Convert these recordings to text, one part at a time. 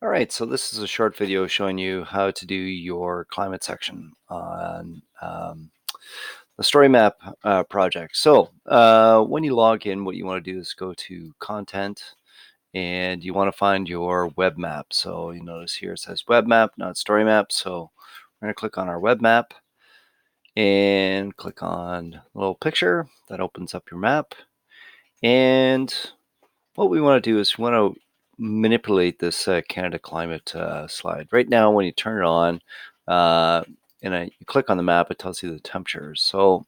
All right, so this is a short video showing you how to do your climate section on the story map project. So when you log in, what you want to do is go to content and you want to find your web map. So you notice here it says web map, not story map. So we're going to click on our web map and click on the little picture that opens up your map. And what we want to do is we want to manipulate this Canada climate slide. Right now, when you turn it on and you click on the map, it tells you the temperatures. So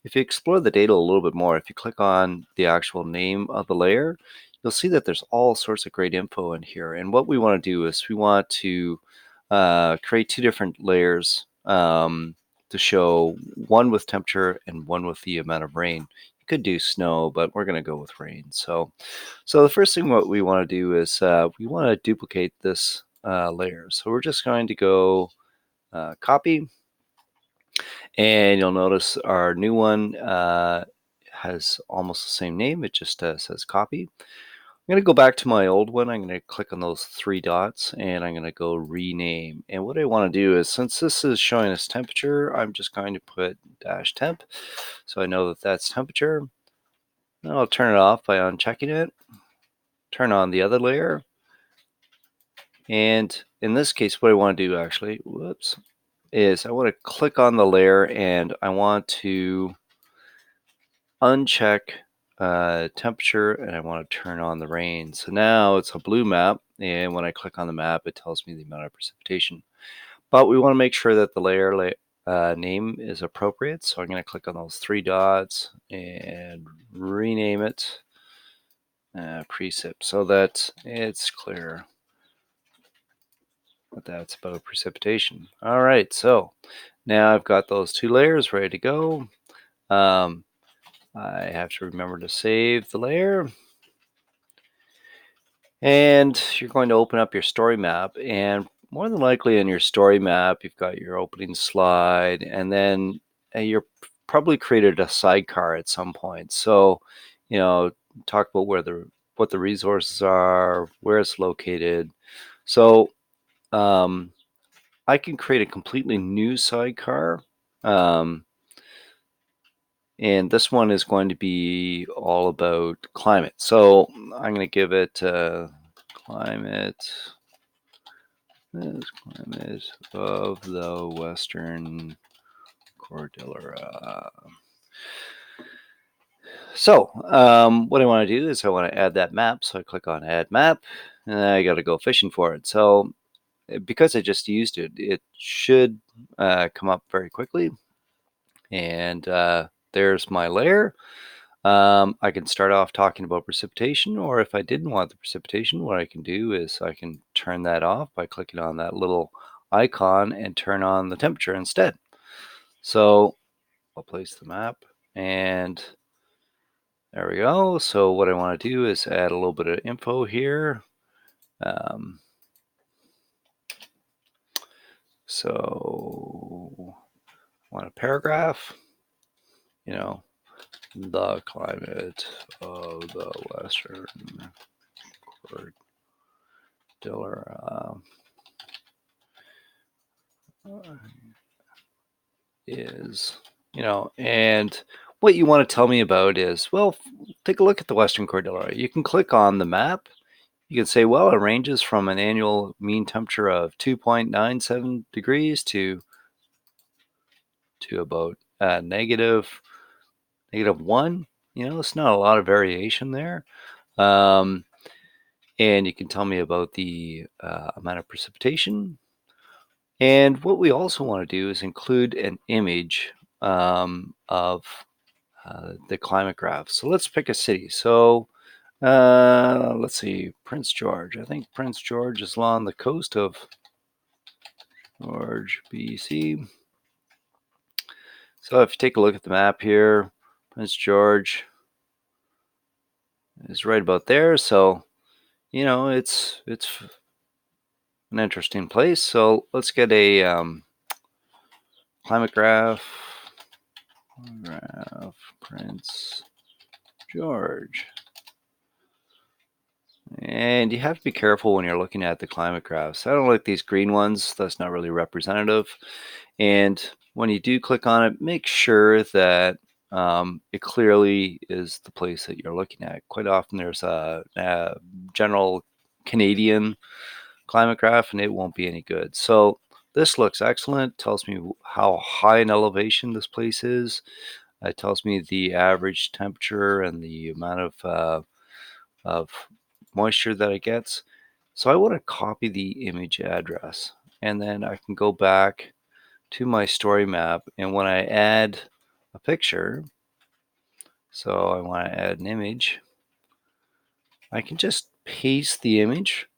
if you explore the data a little bit more, if you click on the actual name of the layer, you'll see that there's all sorts of great info in here. And what we want to do is we want to create two different layers to show one with temperature and one with the amount of rain. You could do snow, but we're going to go with rain. So the first thing what we want to do is we want to duplicate this layer. So we're just going to go copy, and you'll notice our new one has almost the same name. It just says copy. I'm going to go back to my old one. I'm going to click on those three dots and I'm going to go rename. And what I want to do is, since this is showing us temperature, I'm just going to put -temp. So I know that that's temperature. Then I'll turn it off by unchecking it. Turn on the other layer. And in this case, what I want to do actually, is I want to click on the layer and I want to uncheck temperature and I want to turn on the rain. So now it's a blue map, and when I click on the map, it tells me the amount of precipitation. But we want to make sure that the layer name is appropriate. So I'm going to click on those three dots and rename it precip so that it's clear that that's about precipitation. All right, so now I've got those two layers ready to go. I have to remember to save the layer. And you're going to open up your story map, and more than likely in your story map, you've got your opening slide, and then you're probably created a sidecar at some point. So, talk about what the resources are, where it's located. So, I can create a completely new sidecar. And this one is going to be all about climate. So I'm going to give it climate of the Western Cordillera. So what I want to do is I want to add that map. So I click on Add Map, and I got to go fishing for it. So because I just used it, it should come up very quickly. And there's my layer. I can start off talking about precipitation, or if I didn't want the precipitation, what I can do is I can turn that off by clicking on that little icon and turn on the temperature instead. So I'll place the map, and there we go. So what I want to do is add a little bit of info here. So I want a paragraph, the climate of the Western Cordillera is, and what you want to tell me about is, well, take a look at the Western Cordillera. You can click on the map. You can say, well, it ranges from an annual mean temperature of 2.97 degrees to about -1. It's not a lot of variation there. And you can tell me about the amount of precipitation. And what we also want to do is include an image of the climate graph. So let's pick a city. So let's see, Prince George. I think Prince George is along the coast of George, BC. So if you take a look at the map here, Prince George is right about there. So, it's an interesting place. So let's get a climate graph. Prince George. And you have to be careful when you're looking at the climate graphs. I don't like these green ones. That's not really representative. And when you do click on it, make sure that it clearly is the place that you're looking at. Quite often there's a general Canadian climate graph and it won't be any good. So this looks excellent. Tells me how high in elevation this place is. It tells me the average temperature and the amount of moisture that it gets. So I want to copy the image address and then I can go back to my story map, and when I add a picture, so I want to add an image, I can just paste the image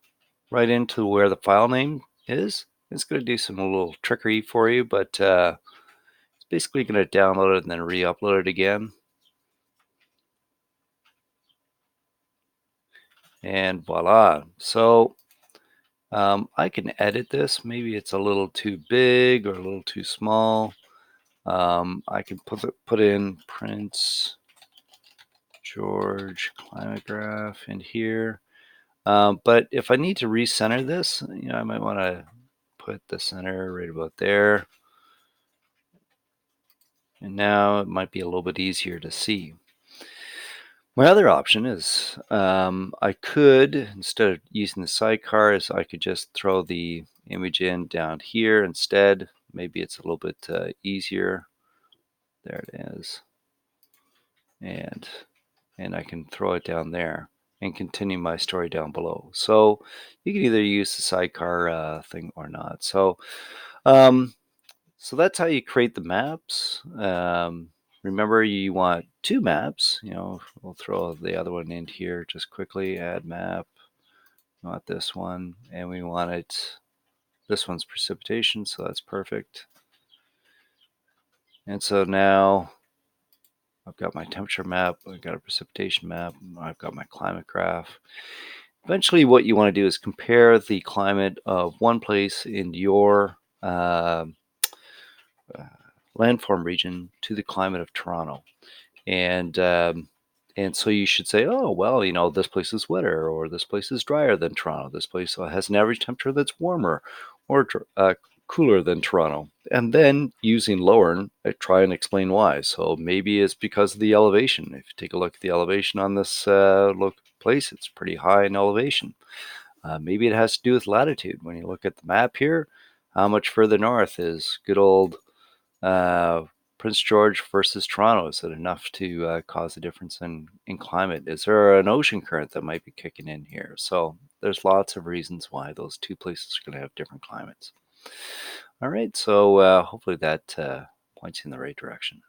right into where the file name is. It's going to do some little trickery for you, but it's basically going to download it and then re-upload it again. And voila. So I can edit this. Maybe it's a little too big or a little too small. I can put in Prince George climate graph in here. But if I need to recenter this, I might want to put the center right about there. And now it might be a little bit easier to see. My other option is I could, instead of using the sidecars, I could just throw the image in down here instead. Maybe it's a little bit easier. There it is. And I can throw it down there and continue my story down below. So you can either use the sidecar thing or not. Um, so that's how you create the maps. Remember, you want two maps. We'll throw the other one in here just quickly. Add map. We want this one, and we want it. This one's precipitation, so that's perfect. And so now I've got my temperature map. I've got a precipitation map. I've got my climate graph. Eventually, what you want to do is compare the climate of one place in your uh, uh, landform region to the climate of Toronto. And so you should say, oh, well, this place is wetter, or this place is drier than Toronto. This place has an average temperature that's warmer or cooler than Toronto. And then using Lowern, I try and explain why. So maybe it's because of the elevation. If you take a look at the elevation on this place, it's pretty high in elevation. Maybe it has to do with latitude. When you look at the map here, how much further north is good old uh, Prince George versus Toronto? Is it enough to cause a difference in climate? Is there an ocean current that might be kicking in here? So there's lots of reasons why those two places are going to have different climates. All right, so hopefully that points you in the right direction.